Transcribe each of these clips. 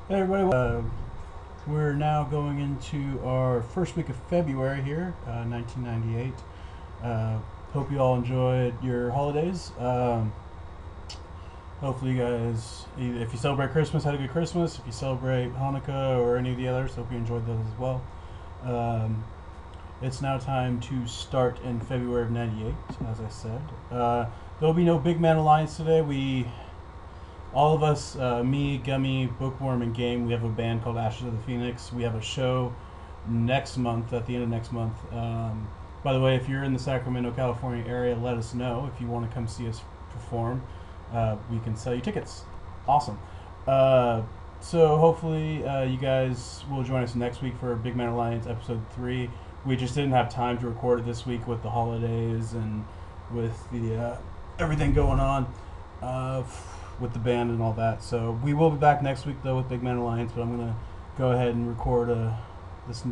Hey everybody, we're now going into our first week of February here, 1998. Hope you all enjoyed your holidays. Hopefully you guys, if you celebrate Christmas, had a good Christmas. If you celebrate Hanukkah or any of the others, hope you enjoyed those as well. Um, it's now time to start in February of 98, as I said. There'll be no Big Man Alliance today. All of us, me, Gummy, Bookworm, and Game, we have a band called Ashes of the Phoenix. We have a show next month, at the end of next month. By the way, if you're in the Sacramento, California area, let us know if you want to come see us perform. We can sell you tickets. Awesome. So hopefully you guys will join us next week for Big Man Alliance episode 3. We just didn't have time to record it this week with the holidays and with the everything going on. With the band and all that. So we will be back next week though with Big Man Alliance, but I'm gonna go ahead and record this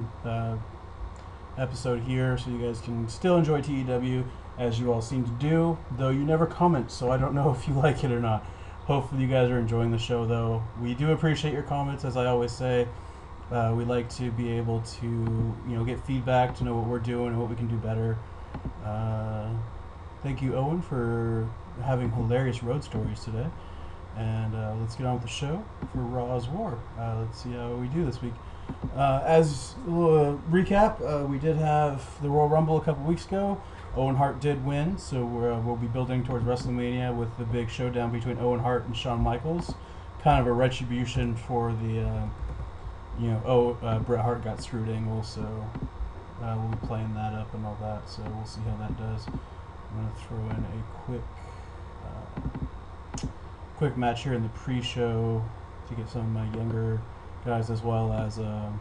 episode here so you guys can still enjoy TEW as you all seem to do, though you never comment, so I don't know if you like it or not. Hopefully you guys are enjoying the show though. We do appreciate your comments, as I always say. We like to be able to get feedback to know what we're doing and what we can do better. Thank you, Owen, for having hilarious road stories today. And let's get on with the show for Raw's War. Let's see how we do this week. As a little recap, we did have the Royal Rumble a couple weeks ago. Owen Hart did win, so we'll be building towards WrestleMania with the big showdown between Owen Hart and Shawn Michaels. Kind of a retribution for the, Bret Hart got screwed angle, so we'll be playing that up and all that, so we'll see how that does. I'm going to throw in a quick match here in the pre-show to get some of my younger guys as well as the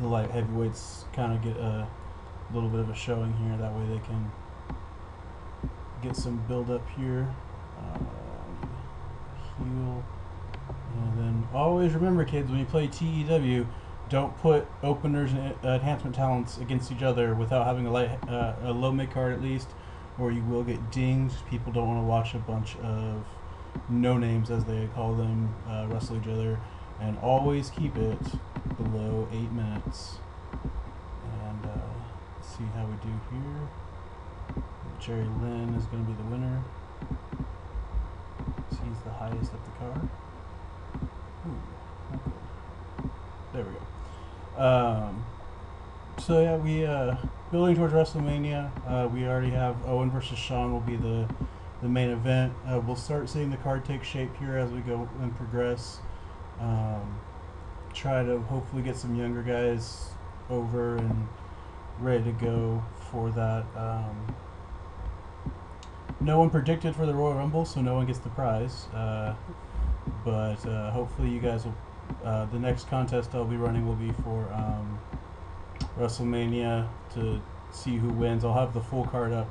light heavyweights kind of get a little bit of a showing here. That way they can get some build up here. Heel. And then always remember, kids, when you play TEW, don't put openers and enhancement talents against each other without having a low mid card at least, or you will get dinged. People don't want to watch a bunch of no names, as they call them, wrestle each other, and always keep it below 8 minutes. And let's see how we do here. Jerry Lynn is going to be the winner. He's the highest up the card. Ooh, okay. There we go. So yeah, we building towards WrestleMania. We already have Owen versus Shawn will be the main event. We'll start seeing the card take shape here as we go and progress. Try to hopefully get some younger guys over and ready to go for that. No one predicted for the Royal Rumble, so no one gets the prize. But hopefully you guys will. The next contest I'll be running will be for WrestleMania to see who wins. I'll have the full card up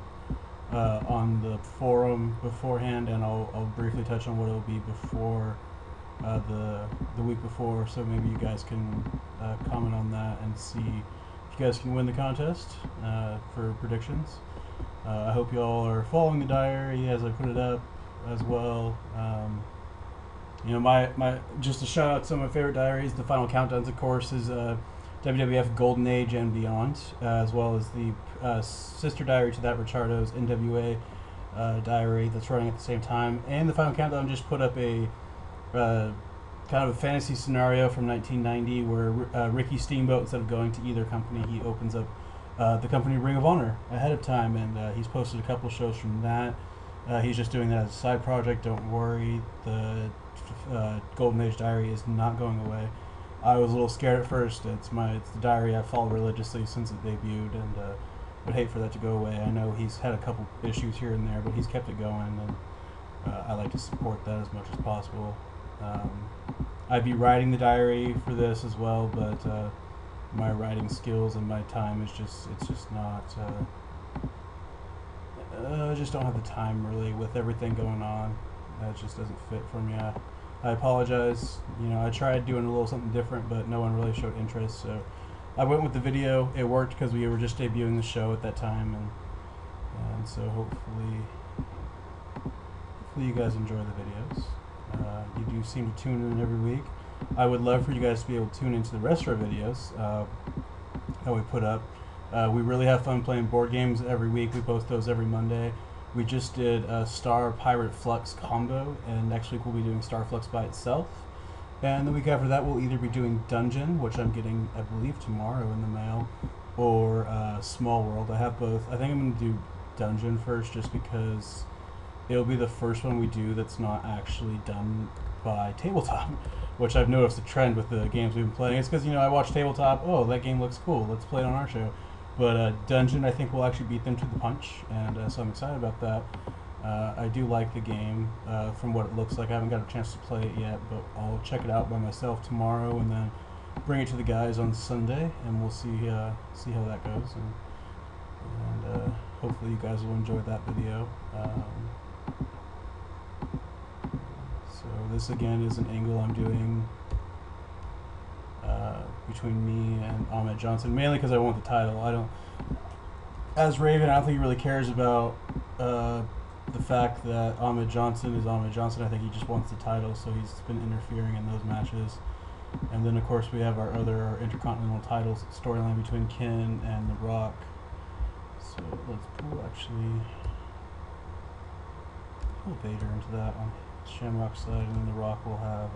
on the forum beforehand, and I'll briefly touch on what it'll be before the week before, so maybe you guys can comment on that and see if you guys can win the contest for predictions. I hope you all are following the diary as I put it up as well. My just to shout out some of my favorite diaries. The Final Countdowns, of course, is WWF Golden Age and Beyond, as well as the sister diary to that, Richardo's NWA diary that's running at the same time. And the Final Countdown just put up a kind of a fantasy scenario from 1990 where Ricky Steamboat, instead of going to either company, he opens up the company Ring of Honor ahead of time, and he's posted a couple shows from that. He's just doing that as a side project. Don't worry, the Golden Age diary is not going away. I was a little scared at first. It's the diary I followed religiously since it debuted, and would hate for that to go away. I know he's had a couple issues here and there, but he's kept it going, and I like to support that as much as possible. I'd be writing the diary for this as well, but my writing skills and my time it's just not. I just don't have the time really with everything going on. It just doesn't fit for me. I apologize. I tried doing a little something different, but no one really showed interest. So I went with the video. It worked because we were just debuting the show at that time, and so hopefully you guys enjoy the videos. You do seem to tune in every week. I would love for you guys to be able to tune into the rest of our videos that we put up. We really have fun playing board games every week. We post those every Monday. We just did a Star Pirate Flux combo, and next week we'll be doing Star Flux by itself. And the week after that, we'll either be doing Dungeon, which I'm getting, I believe, tomorrow in the mail, or Small World. I have both. I think I'm going to do Dungeon first, just because it'll be the first one we do that's not actually done by Tabletop, which I've noticed a trend with the games we've been playing. It's because, I watch Tabletop, oh, that game looks cool, let's play it on our show. But Dungeon, I think, will actually beat them to the punch, and so I'm excited about that. I do like the game from what it looks like. I haven't got a chance to play it yet, but I'll check it out by myself tomorrow and then bring it to the guys on Sunday, and we'll see how that goes. And hopefully you guys will enjoy that video. So this again is an angle I'm doing between me and Ahmed Johnson, mainly because I want the title. As Raven, I don't think he really cares about the fact that Ahmed Johnson is Ahmed Johnson. I think he just wants the title, so he's been interfering in those matches. And then, of course, we have our other Intercontinental titles storyline between Ken and The Rock. So let's pull Vader into that on Shamrock's side, and then The Rock will have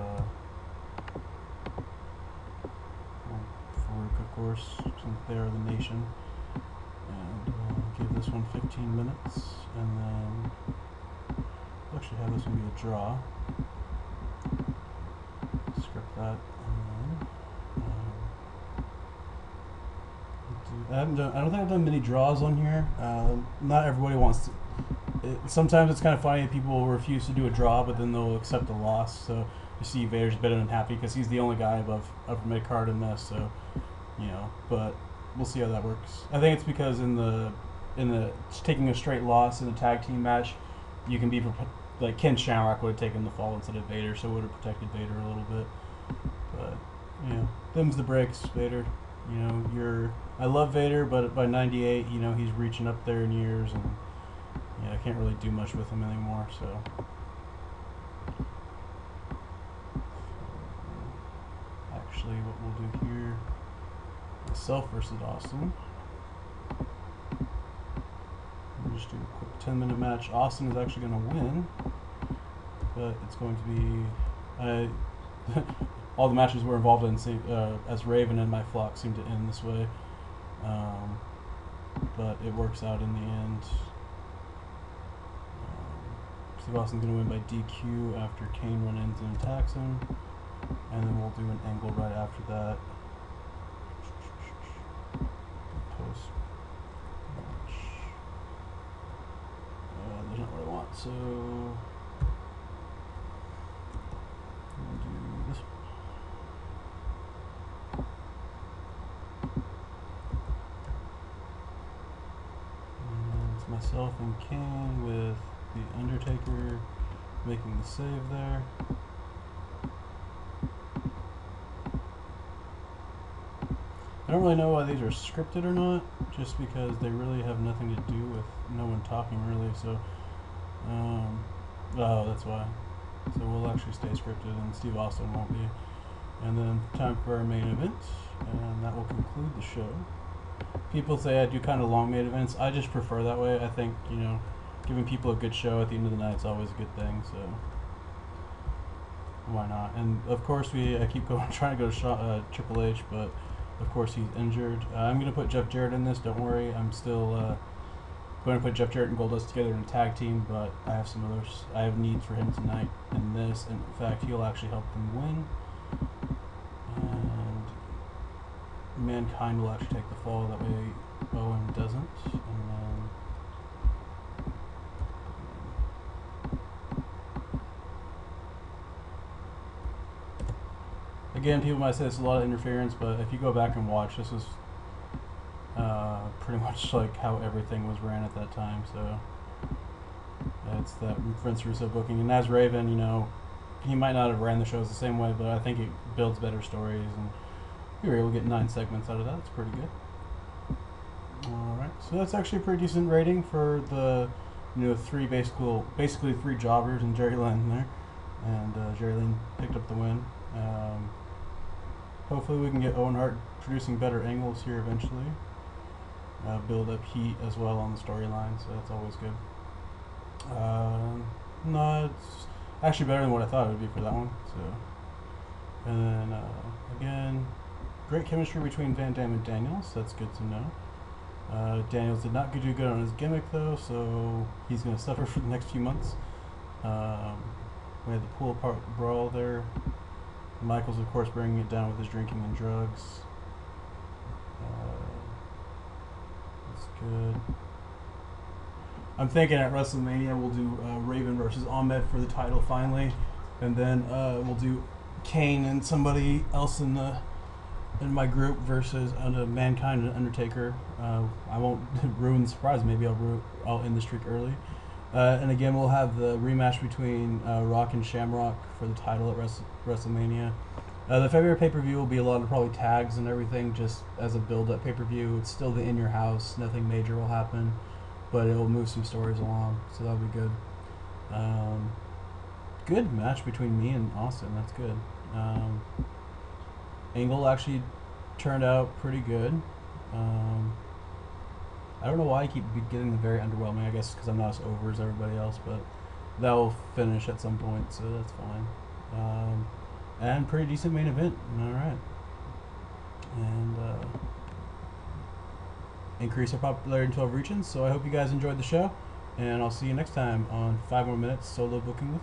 Farouk, of course, since they are the nation. And give this one 15 minutes, and then we'll actually have this one be a draw. Script that, and then I don't think I've done many draws on here. Not everybody wants to. Sometimes it's kind of funny that people will refuse to do a draw, but then they'll accept a loss. So you see Vader's a bit unhappy because he's the only guy above upper mid card in this. So but we'll see how that works. I think it's because in the taking a straight loss in a tag team match, you can be like Ken Shamrock would have taken the fall instead of Vader, so it would have protected Vader a little bit. But them's the breaks, Vader. I love Vader, but by 98, he's reaching up there in years, and I can't really do much with him anymore. So actually, what we'll do here, myself versus Austin. We'll just do a quick 10-minute match. Austin is actually going to win, but it's going to be all the matches we're involved in as Raven and my flock seem to end this way, but it works out in the end. Steve Austin's going to win by DQ after Kane run-ins and attacks him, and then we'll do an angle right after that. Post match. There's not what I want, so we'll do this. And it's myself and Kane with the Undertaker making the save there. I don't really know why these are scripted or not, just because they really have nothing to do with no one talking really, so oh, that's why. So we'll actually stay scripted and Steve Austin won't be. And then time for our main event, and that will conclude the show. People say I do kind of long main events. I just prefer that way. I think, giving people a good show at the end of the night is always a good thing, so why not? And of course I keep trying to go to Triple H, but of course he's injured. I'm going to put Jeff Jarrett in this, don't worry. I'm still going to put Jeff Jarrett and Goldust together in a tag team, but I have needs for him tonight in this, and in fact he'll actually help them win. And Mankind will actually take the fall, that way Owen doesn't. And then again, people might say it's a lot of interference, but if you go back and watch, this was pretty much like how everything was ran at that time. So it's that Vince Russo booking, and as Raven, he might not have ran the shows the same way, but I think it builds better stories, and we were able to get 9 segments out of that. It's pretty good. Alright, so that's actually a pretty decent rating for the basically three jobbers and Jerry Lynn there, and Jerry Lynn picked up the win. hopefully we can get Owen Hart producing better angles here eventually. Build up heat as well on the storyline, so that's always good. No, it's actually better than what I thought it would be for that one. So, and then again, great chemistry between Van Damme and Daniels. That's good to know. Daniels did not do good on his gimmick though, so he's going to suffer for the next few months. We had the pool part brawl there. Michaels, of course, bringing it down with his drinking and drugs. That's good. I'm thinking at WrestleMania we'll do Raven versus Ahmed for the title finally, and then we'll do Kane and somebody else in my group versus Mankind and Undertaker. I won't ruin the surprise. Maybe I'll end the streak early. And again, we'll have the rematch between Rock and Shamrock for the title at WrestleMania. The February pay-per-view will be a lot of probably tags and everything, just as a build-up pay-per-view. It's still the In Your House. Nothing major will happen, but it will move some stories along, so that'll be good. Good match between me and Austin. That's good. Angle actually turned out pretty good. I don't know why I keep getting the very underwhelming. I guess because I'm not as over as everybody else, but that will finish at some point, so that's fine. And pretty decent main event. All right. And increase our popularity in 12 regions. So I hope you guys enjoyed the show, and I'll see you next time on 5 More Minutes Solo Booking with